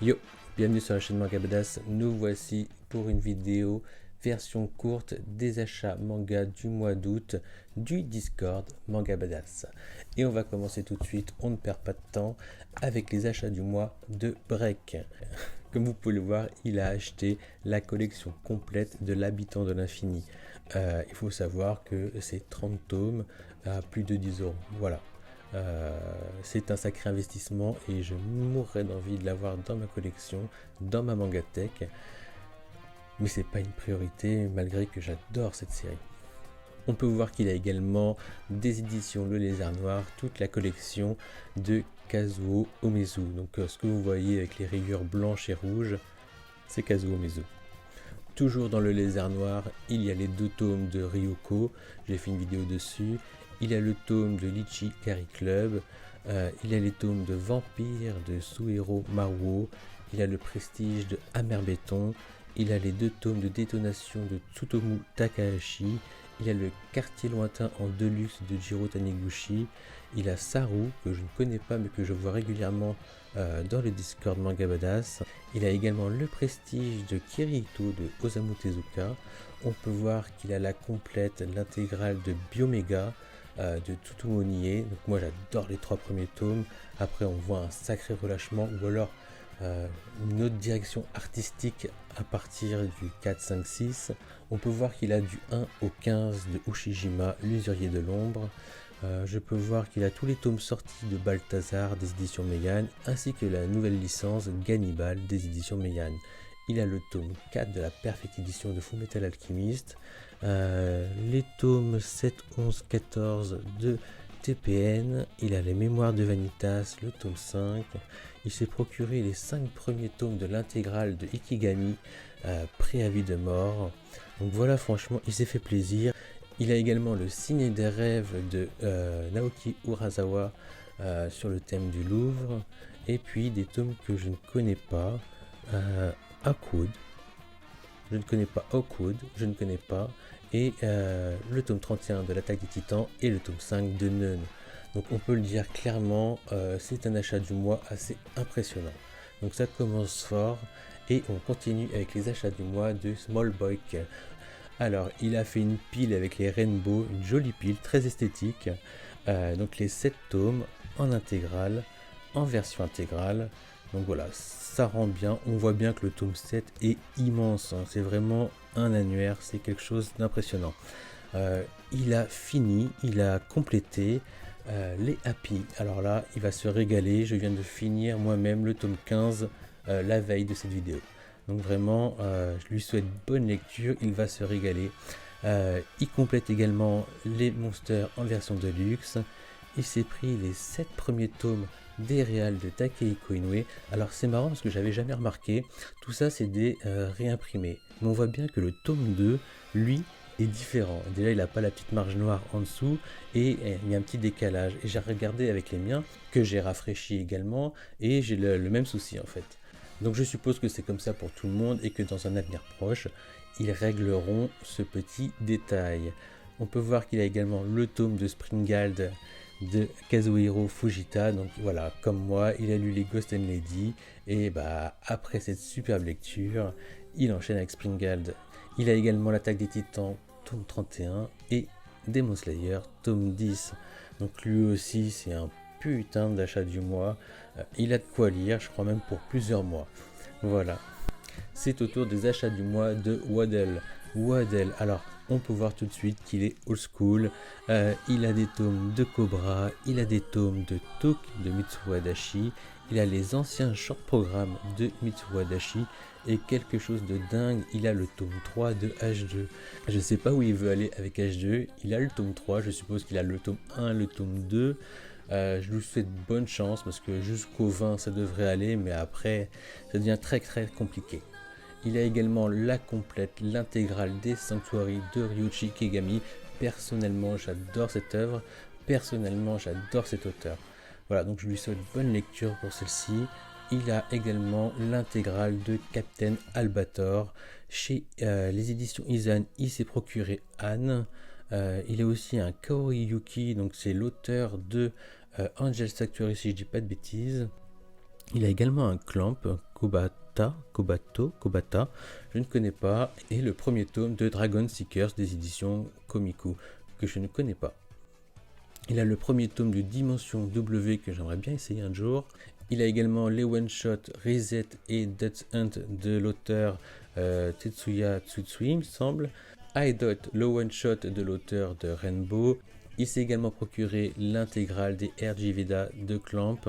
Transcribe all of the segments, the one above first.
Yo, bienvenue sur la chaîne Manga Badass. Nous voici pour une vidéo version courte des achats manga du mois d'août du Discord Manga Badass. Et on va commencer tout de suite, on ne perd pas de temps, avec les achats du mois de Break. Comme vous pouvez le voir, il a acheté la collection complète de l'Habitant de l'Infini. Il faut savoir que c'est 30 tomes à plus de 10 euros. Voilà. C'est un sacré investissement et je mourrais d'envie de l'avoir dans ma collection, dans ma mangatech. Mais c'est pas une priorité malgré que j'adore cette série. On peut voir qu'il a également des éditions Le Lézard Noir, toute la collection de Kazuo Umezu. Donc ce que vous voyez avec les rayures blanches et rouges, c'est Kazuo Umezu. Toujours dans Le Lézard Noir, il y a les 2 tomes de Ryoko, j'ai fait une vidéo dessus. Il y a le tome de Litchi Kari Club, il y a les tomes de Vampire de Suehiro Maruo, il y a le Prestige de Amer Béton, il y a les 2 tomes de Détonation de Tsutomu Takahashi, il y a le Quartier Lointain en Deluxe de Jiro Taniguchi, il y a Saru, que je ne connais pas mais que je vois régulièrement dans le Discord Manga Badass. Il y a également le Prestige de Kirito de Osamu Tezuka. On peut voir qu'il a la complète, l'intégrale de Biomega, de Tsutomu Onie. Donc moi j'adore les 3 premiers tomes. Après on voit un sacré relâchement ou alors une autre direction artistique à partir du 4, 5, 6. On peut voir qu'il a du 1 au 15 de Ushijima, l'usurier de l'ombre. Je peux voir qu'il a tous les tomes sortis de Balthazar des éditions Meian, ainsi que la nouvelle licence Gannibal des éditions Meian. Il a le tome 4 de la Perfect Edition de Fullmetal Alchemist, les tomes 7, 11, 14 de TPN, il a les Mémoires de Vanitas, le tome 5, il s'est procuré les 5 premiers tomes de l'intégrale de Ikigami, Préavis de mort. Donc voilà, franchement, il s'est fait plaisir. Il a également le Ciné des rêves de Naoki Urasawa sur le thème du Louvre, et puis des tomes que je ne connais pas, Hawkwood, je ne connais pas Hawkwood, je ne connais pas, et le tome 31 de l'Attaque des Titans et le tome 5 de Nun. Donc on peut le dire clairement, c'est un achat du mois assez impressionnant. Donc ça commence fort et on continue avec les achats du mois de Small Boy. Alors il a fait une pile avec les Rainbow, une jolie pile très esthétique, donc les 7 tomes en intégrale, en version intégrale. Donc voilà, ça rend bien, on voit bien que le tome 7 est immense, hein. C'est vraiment un annuaire, c'est quelque chose d'impressionnant. Il a fini, il a complété les Happy. Alors là, il va se régaler, je viens de finir moi-même le tome 15 la veille de cette vidéo. Donc vraiment, je lui souhaite bonne lecture, il va se régaler. Il complète également les Monsters en version de luxe. Il s'est pris les 7 premiers tomes des réals de Takehiko Inoue. Alors c'est marrant parce que j'avais jamais remarqué, tout ça c'est des réimprimés. Mais on voit bien que le tome 2, lui, est différent. Déjà il n'a pas la petite marge noire en dessous et il y a un petit décalage. Et j'ai regardé avec les miens, que j'ai rafraîchi également, et j'ai le même souci en fait. Donc je suppose que c'est comme ça pour tout le monde et que dans un avenir proche, ils régleront ce petit détail. On peut voir qu'il a également le tome de Springald de Kazuhiro Fujita. Donc voilà, comme moi, il a lu les Ghost and Lady et bah après cette superbe lecture, il enchaîne avec Springald. Il a également l'Attaque des Titans, tome 31 et Demon Slayer, tome 10. Donc lui aussi, c'est un putain d'achat du mois. Il a de quoi lire, je crois même pour plusieurs mois. Voilà. C'est au tour des achats du mois de Waddell. Waddell, alors on peut voir tout de suite qu'il est old school. Il a des tomes de Cobra, il a des tomes de Talk de Mitsuo Adachi, il a les anciens short programmes de Mitsuo Adachi et quelque chose de dingue, il a le tome 3 de H2. Je sais pas où il veut aller avec H2, il a le tome 3, je suppose qu'il a le tome 1, le tome 2. Je lui souhaite bonne chance parce que jusqu'au 20 ça devrait aller, mais après ça devient très compliqué. Il a également la complète, l'intégrale des Sanctuary de Ryuichi Kegami. Personnellement j'adore cette œuvre, personnellement j'adore cet auteur. Voilà, donc je lui souhaite bonne lecture pour celle-ci. Il a également l'intégrale de Captain Albator chez les éditions Izan. Il s'est procuré Anne. Il a aussi un Kaori Yuki, donc c'est l'auteur de Angel Sanctuary si je dis pas de bêtises. Il a également un clamp, Kobata, je ne connais pas, et le premier tome de Dragon Seekers des éditions Komiku, que je ne connais pas. Il a le premier tome de Dimension W que j'aimerais bien essayer un jour. Il a également les one-shot Reset et Death Hunt de l'auteur Tetsuya Tsutsui, il me semble. iDot, le one-shot de l'auteur de Rainbow. Il s'est également procuré l'intégrale des RJ Veda de Clamp.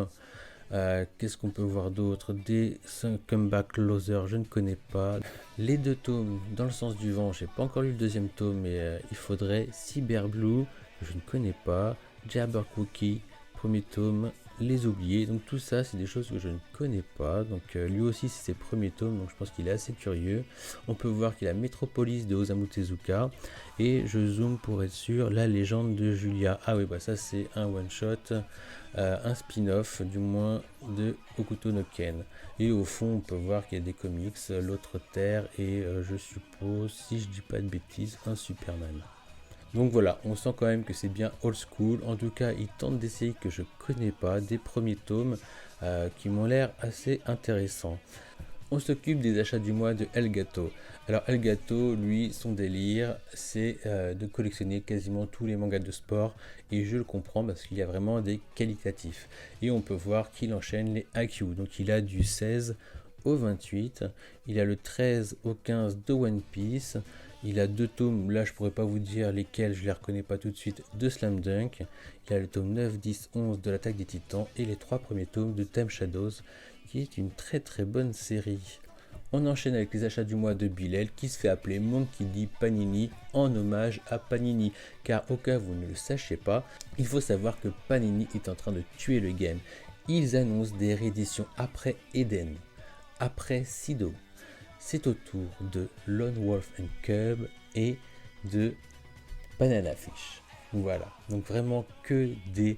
Qu'est-ce qu'on peut voir d'autre? Des Comeback Closer, je ne connais pas. Les 2 tomes dans le sens du vent, j'ai pas encore lu le 2e tome, mais il faudrait. Cyber Blue, je ne connais pas. Jabberwocky, 1er tome. Les oubliés, donc tout ça c'est des choses que je ne connais pas, donc lui aussi c'est ses premiers tomes, donc je pense qu'il est assez curieux. On peut voir qu'il a Metropolis de Osamu Tezuka, et je zoome pour être sûr, la légende de Julia. Ah oui, bah ça c'est un one shot, un spin-off du moins de Hokuto no Ken, et au fond on peut voir qu'il y a des comics, l'autre Terre, et je suppose, si je dis pas de bêtises, un Superman. Donc voilà, on sent quand même que c'est bien old school. En tout cas, il tente d'essayer que je connais pas, des premiers tomes qui m'ont l'air assez intéressants. On s'occupe des achats du mois de Elgato. Alors Elgato, lui, son délire, c'est de collectionner quasiment tous les mangas de sport. Et je le comprends parce qu'il y a vraiment des qualitatifs. Et on peut voir qu'il enchaîne les AQ. Donc il a du 16 au 28. Il a le 13 au 15 de One Piece. Il a 2 tomes, là je pourrais pas vous dire lesquels, je les reconnais pas tout de suite, de Slam Dunk. Il a le tome 9, 10, 11 de l'Attaque des Titans et les 3 premiers tomes de Time Shadows, qui est une très très bonne série. On enchaîne avec les achats du mois de Bilal, qui se fait appeler Monkey D. Panini en hommage à Panini. Car au cas où vous ne le sachiez pas, il faut savoir que Panini est en train de tuer le game. Ils annoncent des rééditions après Eden, après Sido. C'est au tour de Lone Wolf and Cub et de Banana Fish. Voilà, donc vraiment que des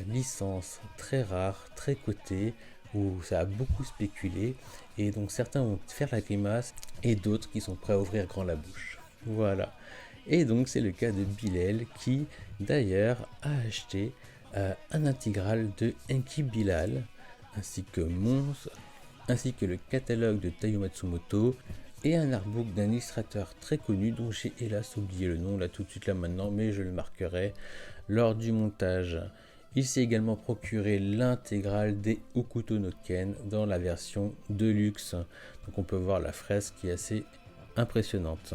licences très rares, très cotées, où ça a beaucoup spéculé, et donc certains vont faire la grimace, et d'autres qui sont prêts à ouvrir grand la bouche. Voilà, et donc c'est le cas de Bilal, qui d'ailleurs a acheté un intégral de Enki Bilal, ainsi que Mons, ainsi que le catalogue de Taiyo Matsumoto et un artbook d'un illustrateur très connu dont j'ai hélas oublié le nom là tout de suite là maintenant, mais je le marquerai lors du montage. Il s'est également procuré l'intégrale des Hokuto no Ken dans la version Deluxe, donc on peut voir la fresque qui est assez impressionnante.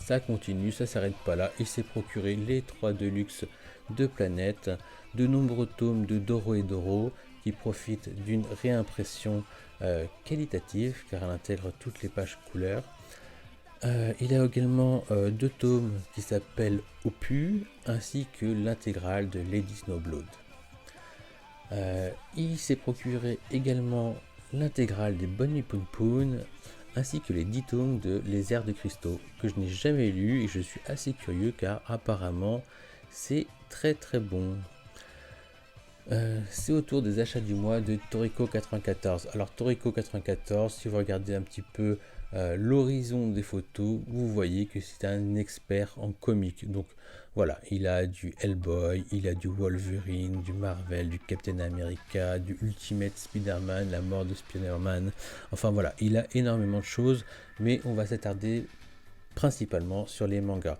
Ça continue, ça s'arrête pas là, il s'est procuré les 3 Deluxe de Planète, de nombreux tomes de Doro et Doro qui profitent d'une réimpression qualitative car elle intègre toutes les pages couleurs. Il a également 2 tomes qui s'appellent Opu ainsi que l'intégrale de Lady Snowblood. Il s'est procuré également l'intégrale des Bonnie Poon Poon ainsi que les 10 tomes de Les Airs de Cristaux que je n'ai jamais lu et je suis assez curieux car apparemment c'est très très bon. C'est au tour des achats du mois de Toriko 94. Alors Toriko 94, si vous regardez un petit peu l'horizon des photos, vous voyez que c'est un expert en comics. Donc voilà, il a du Hellboy, il a du Wolverine, du Marvel, du Captain America, du Ultimate Spider-Man, la mort de Spider-Man. Enfin voilà, il a énormément de choses, mais on va s'attarder principalement sur les mangas.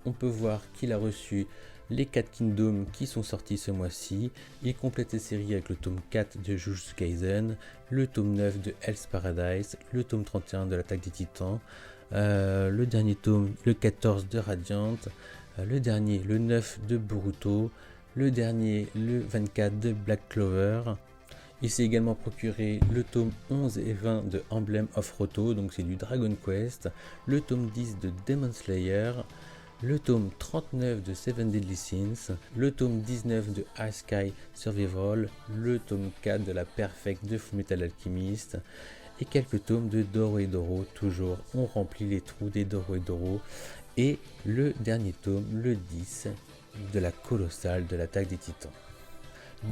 On peut voir qu'il a reçu les 4 Kingdoms qui sont sortis ce mois-ci. Il complète les séries avec le tome 4 de Jujutsu Kaisen, le tome 9 de Hell's Paradise, le tome 31 de l'Attaque des Titans, le dernier tome, le 14 de Radiant, le dernier, le 9 de Boruto, le dernier, le 24 de Black Clover. Il s'est également procuré le tome 11 et 20 de Emblem of Roto, donc c'est du Dragon Quest, le tome 10 de Demon Slayer, le tome 39 de Seven Deadly Sins, le tome 19 de High Sky Survival, le tome 4 de la Perfect de Fullmetal Alchemist et quelques tomes de Doro et Doro. Toujours, on remplit les trous des Doro et Doro. Et le dernier tome, le 10, de la Colossale de l'Attaque des Titans.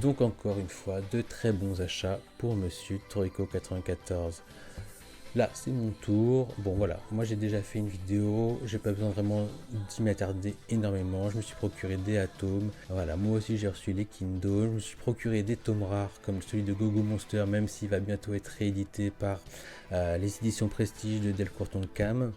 Donc encore une fois, de très bons achats pour Monsieur Toriko 94. Là, c'est mon tour. Bon, voilà, moi j'ai déjà fait une vidéo, j'ai pas besoin vraiment d'y m'attarder énormément. Je me suis procuré des atomes. Voilà, moi aussi j'ai reçu les Kindle. Je me suis procuré des tomes rares comme celui de Gogo Monster, même s'il va bientôt être réédité par les éditions Prestige de Delcourt Tonkam.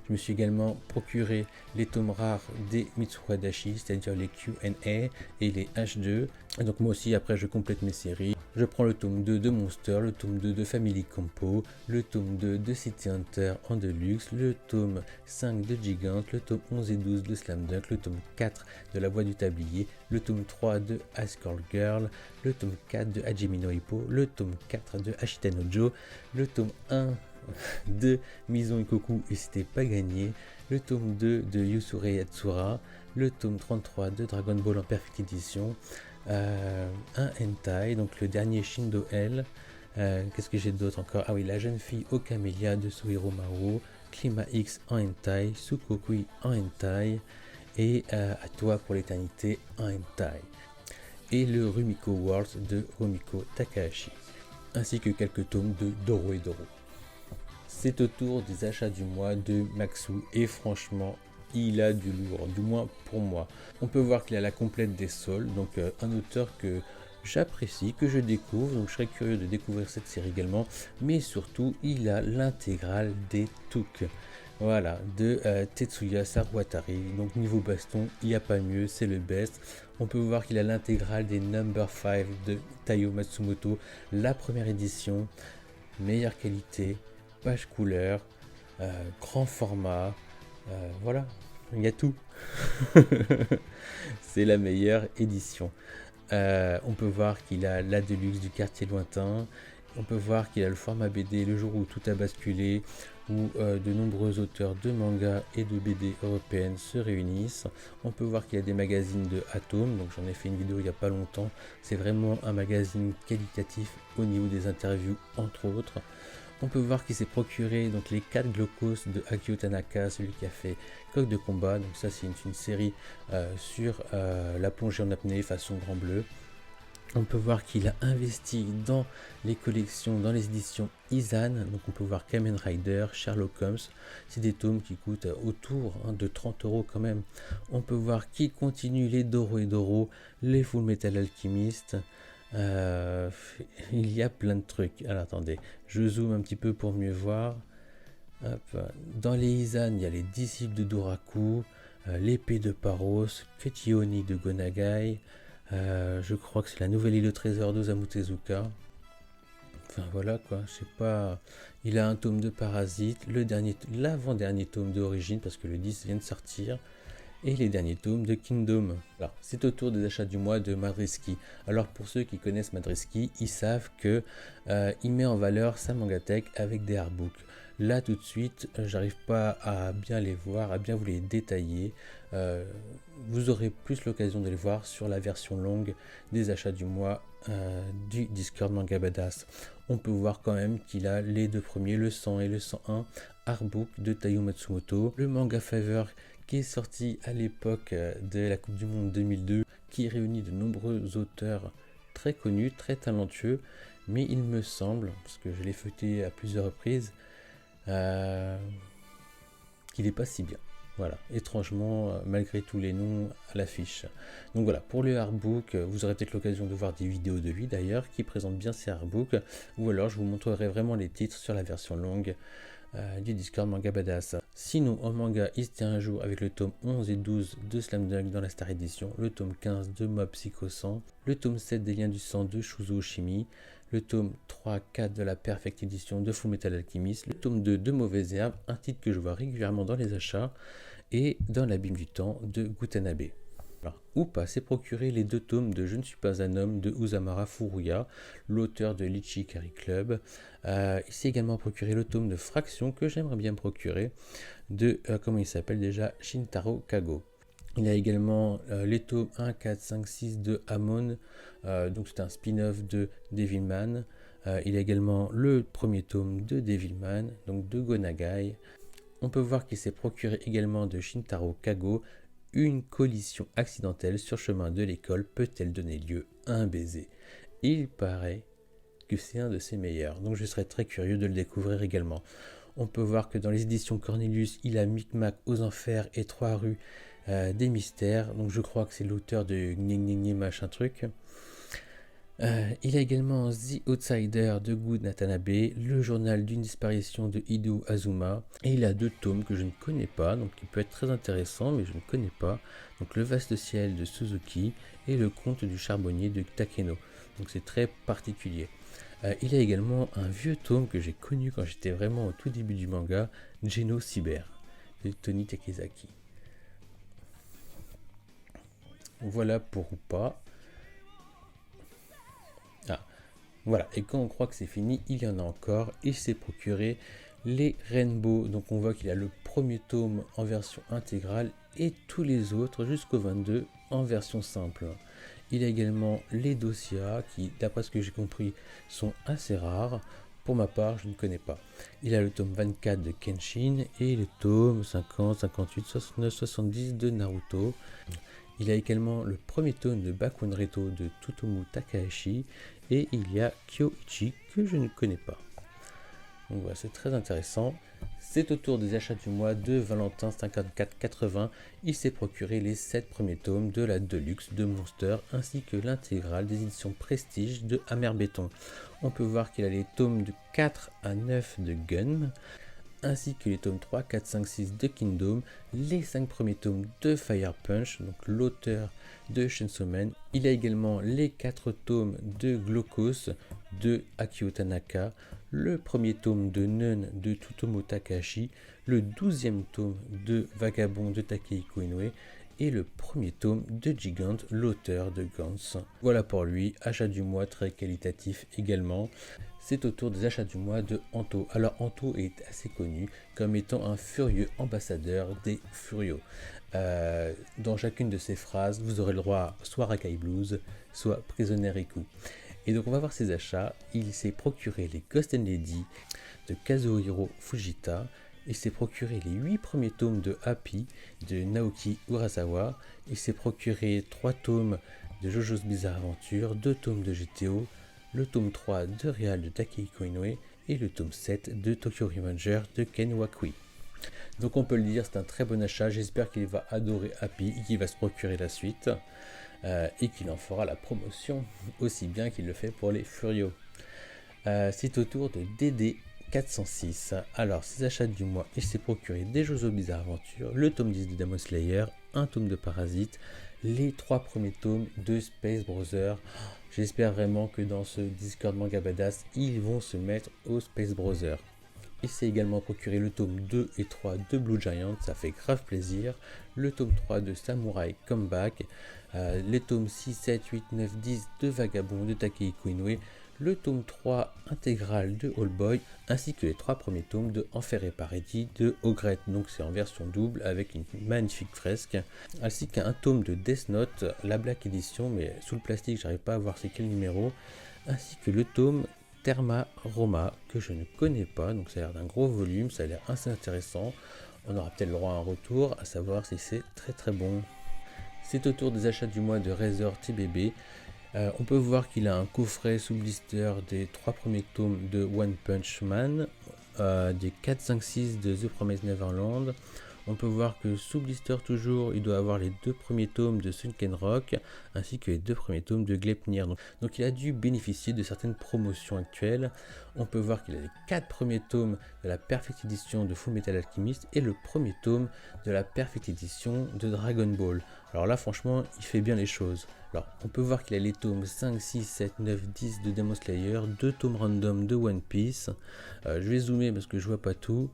Je me suis également procuré les tomes rares des Mitsuha Dashi, c'est-à-dire les Q&A et les H2. Et donc moi aussi, après, je complète mes séries. Je prends le tome 2 de Monster, le tome 2 de Family Compo, le tome 2 de City Hunter en Deluxe, le tome 5 de Gigant, le tome 11 et 12 de Slam Dunk, le tome 4 de La Voix du Tablier, le tome 3 de Ice Call Girl, le tome 4 de Hajime no Ippo, le tome 4 de Ashita no Joe, le tome 1 de Maison Ikoku et c'était pas gagné, le tome 2 de Yusure Yatsura, le tome 33 de Dragon Ball en Perfect Edition, un hentai, donc le dernier Shindo L. Qu'est-ce que j'ai d'autre encore? Ah oui, La jeune fille au camélia de Suhiro Maru, Climat X en hentai, Sukokui en hentai et À toi pour l'éternité en hentai. Et le Rumiko World de Rumiko Takahashi, ainsi que quelques tomes de Doro et Doro. C'est au tour des achats du mois de Maxu et franchement, il a du lourd, du moins pour moi. On peut voir qu'il a la complète des sols, donc un auteur que j'apprécie, que je découvre, donc je serais curieux de découvrir cette série également, mais surtout il a l'intégrale des Took. Voilà, de Tetsuya Sarwatari, donc niveau baston, il n'y a pas mieux, c'est le best. On peut voir qu'il a l'intégrale des Number 5 de Taiyo Matsumoto, la première édition, meilleure qualité, page couleur, grand format, voilà, il y a tout. C'est la meilleure édition. On peut voir qu'il a la Deluxe du quartier lointain. On peut voir qu'il a le format BD Le jour où tout a basculé, où de nombreux auteurs de manga et de BD européennes se réunissent. On peut voir qu'il y a des magazines de Atom, donc j'en ai fait une vidéo il n'y a pas longtemps. C'est vraiment un magazine qualitatif au niveau des interviews entre autres. On peut voir qu'il s'est procuré donc les 4 Glocos de Akio Tanaka, celui qui a fait Coq de combat. Donc ça c'est une série sur la plongée en apnée façon Grand Bleu. On peut voir qu'il a investi dans les collections, dans les éditions Izan. Donc on peut voir Kamen Rider, Sherlock Holmes. C'est des tomes qui coûtent autour de 30 € quand même. On peut voir qu'il continue les Doro et Doro, les Full Metal Alchemist. Il y a plein de trucs. Alors attendez, je zoome un petit peu pour mieux voir. Hop. Dans les Izan, il y a les disciples de Doraku, l'épée de Paros, Ketioni de Gonagai. Je crois que c'est la nouvelle île au trésor d'Osamu Tezuka. Enfin voilà quoi, je sais pas. Il a un tome de Parasite, l'avant-dernier tome d'Origine parce que le 10 vient de sortir. Et les derniers tomes de Kingdom. Alors, c'est au tour des achats du mois de Madriski. Alors pour ceux qui connaissent Madriski, ils savent que il met en valeur sa mangatech avec des artbooks. Là tout de suite, j'arrive pas à bien les voir, à bien vous les détailler. Vous aurez plus l'occasion de les voir sur la version longue des achats du mois du Discord Manga Badass. On peut voir quand même qu'il a les deux premiers, le 100 et le 101 artbook de Taiyo Matsumoto, le manga Fever qui est sorti à l'époque de la Coupe du Monde 2002, qui réunit de nombreux auteurs très connus, très talentueux, mais il me semble, parce que je l'ai feuilleté à plusieurs reprises, qu'il n'est pas si bien. Voilà, étrangement, malgré tous les noms à l'affiche. Donc voilà, pour le artbook, vous aurez peut-être l'occasion de voir des vidéos de lui d'ailleurs, qui présentent bien ces artbooks, ou alors je vous montrerai vraiment les titres sur la version longue du Discord Manga Badass. Sinon, en manga, il se tient un jour avec le tome 11 et 12 de Slam Dunk dans la Star Edition, le tome 15 de Mob Psycho 100, le tome 7 des Liens du Sang de Shuzo Oshimi, le tome 3-4 de la Perfect Edition de Fullmetal Alchemist, le tome 2 de Mauvaises Herbes, un titre que je vois régulièrement dans les achats, et dans l'Abîme du Temps de Gutanabe. Alors, Oupa s'est procuré les 2 tomes de Je ne suis pas un homme de Usamara Furuya, l'auteur de l'Ichikari Club. Il s'est également procuré le tome de Fraction que j'aimerais bien procurer de, comment il s'appelle déjà, Shintaro Kago. Il a également les tomes 1, 4, 5, 6 de Amon, donc c'est un spin-off de Devilman. Il a également le premier tome de Devilman, donc de Gonagai. On peut voir qu'il s'est procuré également de Shintaro Kago, une collision accidentelle sur chemin de l'école peut-elle donner lieu à un baiser? Il paraît que c'est un de ses meilleurs, donc je serais très curieux de le découvrir également. On peut voir que dans les éditions Cornelius, il a Micmac aux Enfers et 3 rues des Mystères, donc je crois que c'est l'auteur de Gni machin truc. Il a également The Outsider de Good Natanabe, le journal d'une disparition de Hideo Azuma, et il a 2 tomes que je ne connais pas, donc qui peut être très intéressant, mais je ne connais pas. Donc Le Vaste Ciel de Suzuki et Le Conte du Charbonnier de Takeno. Donc c'est très particulier. Il a également un vieux tome que j'ai connu quand j'étais vraiment au tout début du manga, Geno Cyber, de Tony Takezaki. Voilà pour ou pas. Voilà, et quand on croit que c'est fini, il y en a encore. Il s'est procuré les Rainbow. Donc on voit qu'il a le premier tome en version intégrale et tous les autres jusqu'au 22 en version simple. Il a également les Dossiers qui, d'après ce que j'ai compris, sont assez rares. Pour ma part, je ne connais pas. Il a le tome 24 de Kenshin et le tome 50, 58, 69, 70 de Naruto. Il a également le premier tome de Bakun Reto de Tsutomu Takahashi et il y a Kyoichi que je ne connais pas. Donc voilà, c'est très intéressant. C'est au tour des achats du mois de Valentin 5480. Il s'est procuré les 7 premiers tomes de la Deluxe de Monster ainsi que l'intégrale des éditions Prestige de Amer Béton. On peut voir qu'il a les tomes de 4 à 9 de Gun, ainsi que les tomes 3, 4, 5, 6 de Kingdom, les 5 premiers tomes de Fire Punch, donc l'auteur de Chainsaw Man. Il a également les 4 tomes de Glaucos de Akio Tanaka, le premier tome de Nun de Tsutomu Takahashi, le 12e tome de Vagabond de Takehiko Inoue et le premier tome de Gigant, l'auteur de Gantz. Voilà pour lui, achat du mois très qualitatif également. C'est au tour des achats du mois de Anto. Alors Anto est assez connu comme étant un furieux ambassadeur des Furios. Dans chacune de ses phrases, vous aurez le droit soit Rakai Blues, soit Prisoner Riku. Et donc on va voir ses achats. Il s'est procuré les Ghost and Lady de Kazuhiro Fujita. Il s'est procuré les 8 premiers tomes de Happy de Naoki Urasawa. Il s'est procuré 3 tomes de JoJo's Bizarre Adventure, 2 tomes de GTO, le tome 3 de Real de Takehiko Inoue et le tome 7 de Tokyo Revenger de Ken Wakui. Donc on peut le dire, c'est un très bon achat. J'espère qu'il va adorer Happy et qu'il va se procurer la suite et qu'il en fera la promotion aussi bien qu'il le fait pour les Furios. C'est au tour de DD 406. Alors, ses achats du mois, il s'est procuré des JoJo's Bizarre Adventure, le tome 10 de Demon Slayer, un tome de Parasite, les 3 premiers tomes de Space Brothers. J'espère vraiment que dans ce Discord Manga Badass, ils vont se mettre au Space Brothers. Il s'est également procuré le tome 2 et 3 de Blue Giant, ça fait grave plaisir. Le tome 3 de Samurai Comeback, les tomes 6, 7, 8, 9, 10 de Vagabond de Takehiko Inoue, le tome 3 intégral de All Boy, ainsi que les 3 premiers tomes de Enfer et Paradis de Ogret, donc c'est en version double avec une magnifique fresque, ainsi qu'un tome de Death Note, la Black Edition, mais sous le plastique j'arrive pas à voir c'est quel numéro, ainsi que le tome Therma Roma, que je ne connais pas, donc ça a l'air d'un gros volume, ça a l'air assez intéressant, on aura peut-être le droit à un retour, à savoir si c'est très très bon. C'est au tour des achats du mois de Razor TBB. On peut voir qu'il a un coffret sous blister des 3 premiers tomes de One Punch Man, des 4, 5, 6 de The Promised Neverland. On peut voir que sous blister toujours, il doit avoir les 2 premiers tomes de Sunken Rock, ainsi que les 2 premiers tomes de Gleipnir. Donc il a dû bénéficier de certaines promotions actuelles. On peut voir qu'il a les 4 premiers tomes de la Perfect Edition de Fullmetal Alchemist et le premier tome de la Perfect Edition de Dragon Ball. Alors là franchement, il fait bien les choses. Alors, on peut voir qu'il a les tomes 5, 6, 7, 9, 10 de Demon Slayer, 2 tomes random de One Piece. Je vais zoomer parce que je vois pas tout.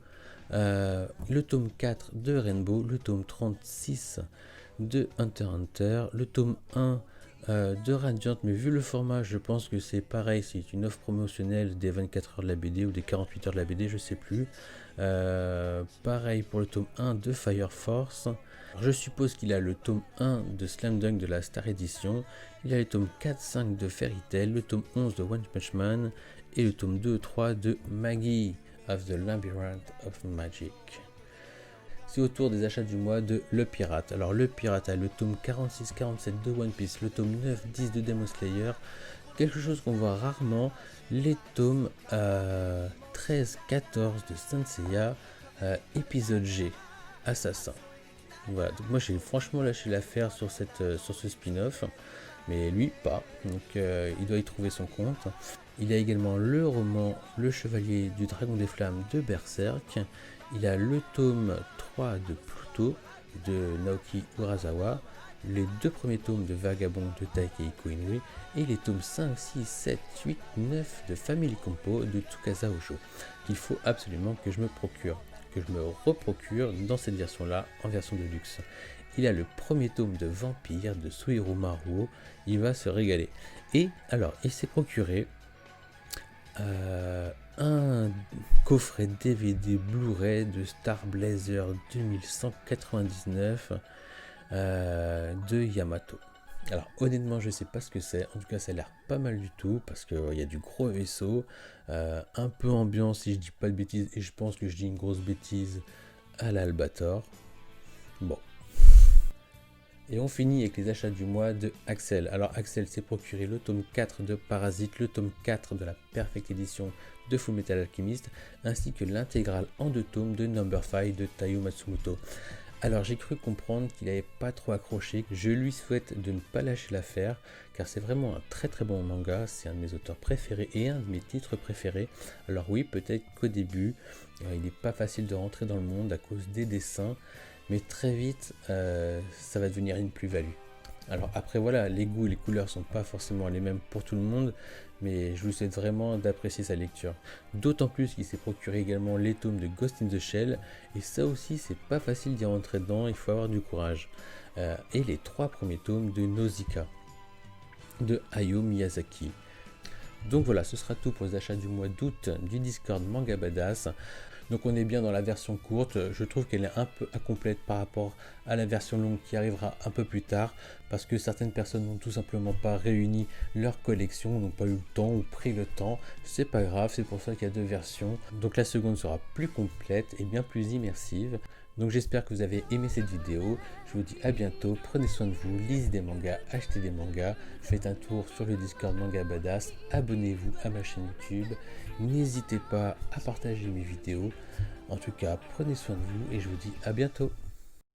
Le tome 4 de Rainbow, le tome 36 de Hunter x Hunter, le tome 1 de Radiant, mais vu le format, je pense que c'est pareil, c'est une offre promotionnelle des 24 heures de la BD ou des 48 heures de la BD, je sais plus. Pareil pour le tome 1 de Fire Force. Alors, je suppose qu'il a le tome 1 de Slam Dunk de la Star Edition, il a les tomes 4, 5 de Fairy Tail, le tome 11 de One Punch Man et le tome 2 et 3 de Maggie of the Labyrinth of Magic. C'est au tour des achats du mois de Le Pirate. Alors Le Pirate a le tome 46-47 de One Piece, le tome 9-10 de Demon Slayer, quelque chose qu'on voit rarement, les tomes 13-14 de Saint Seiya, épisode G, Assassin. Voilà, donc moi j'ai franchement lâché l'affaire sur ce spin-off, mais lui pas, donc il doit y trouver son compte. Il a également le roman Le Chevalier du Dragon des Flammes de Berserk. Il a le tome 3 de Pluto de Naoki Urasawa, les 2 premiers tomes de Vagabond de Taikei Inui et les tomes 5, 6, 7, 8, 9 de Family Compo de Tsukasa Osho, qu'il faut absolument que je me reprocure dans cette version-là, en version de luxe. Il a le premier tome de Vampire de Suiru Maruo, il va se régaler. Et alors, il s'est procuré un coffret DVD Blu-ray de Star Blazer 2199 de Yamato. Alors honnêtement je sais pas ce que c'est, en tout cas ça a l'air pas mal du tout parce qu'il y a du gros vaisseau, un peu ambiance si je dis pas de bêtises, et je pense que je dis une grosse bêtise à l'Albator. Bon. Et on finit avec les achats du mois de Axel. Alors Axel s'est procuré le tome 4 de Parasite, le tome 4 de la Perfect Edition de Fullmetal Alchemist, ainsi que l'intégrale en 2 tomes de Number 5 de Taiyo Matsumoto. Alors j'ai cru comprendre qu'il n'avait pas trop accroché, je lui souhaite de ne pas lâcher l'affaire, car c'est vraiment un très très bon manga, c'est un de mes auteurs préférés et un de mes titres préférés. Alors oui, peut-être qu'au début, il n'est pas facile de rentrer dans le monde à cause des dessins, mais très vite, ça va devenir une plus-value. Alors après voilà, les goûts et les couleurs sont pas forcément les mêmes pour tout le monde, mais je vous souhaite vraiment d'apprécier sa lecture. D'autant plus qu'il s'est procuré également les tomes de Ghost in the Shell, et ça aussi c'est pas facile d'y rentrer dedans, il faut avoir du courage. Et les 3 premiers tomes de Nausicaa de Hayao Miyazaki. Donc voilà, ce sera tout pour les achats du mois d'août du Discord Manga Badass. Donc on est bien dans la version courte, je trouve qu'elle est un peu incomplète par rapport à la version longue qui arrivera un peu plus tard, parce que certaines personnes n'ont tout simplement pas réuni leur collection, n'ont pas eu le temps ou pris le temps, c'est pas grave, c'est pour ça qu'il y a 2 versions. Donc la seconde sera plus complète et bien plus immersive. Donc j'espère que vous avez aimé cette vidéo, je vous dis à bientôt, prenez soin de vous, lisez des mangas, achetez des mangas, faites un tour sur le Discord Manga Badass, abonnez-vous à ma chaîne YouTube, n'hésitez pas à partager mes vidéos. En tout cas, prenez soin de vous et je vous dis à bientôt.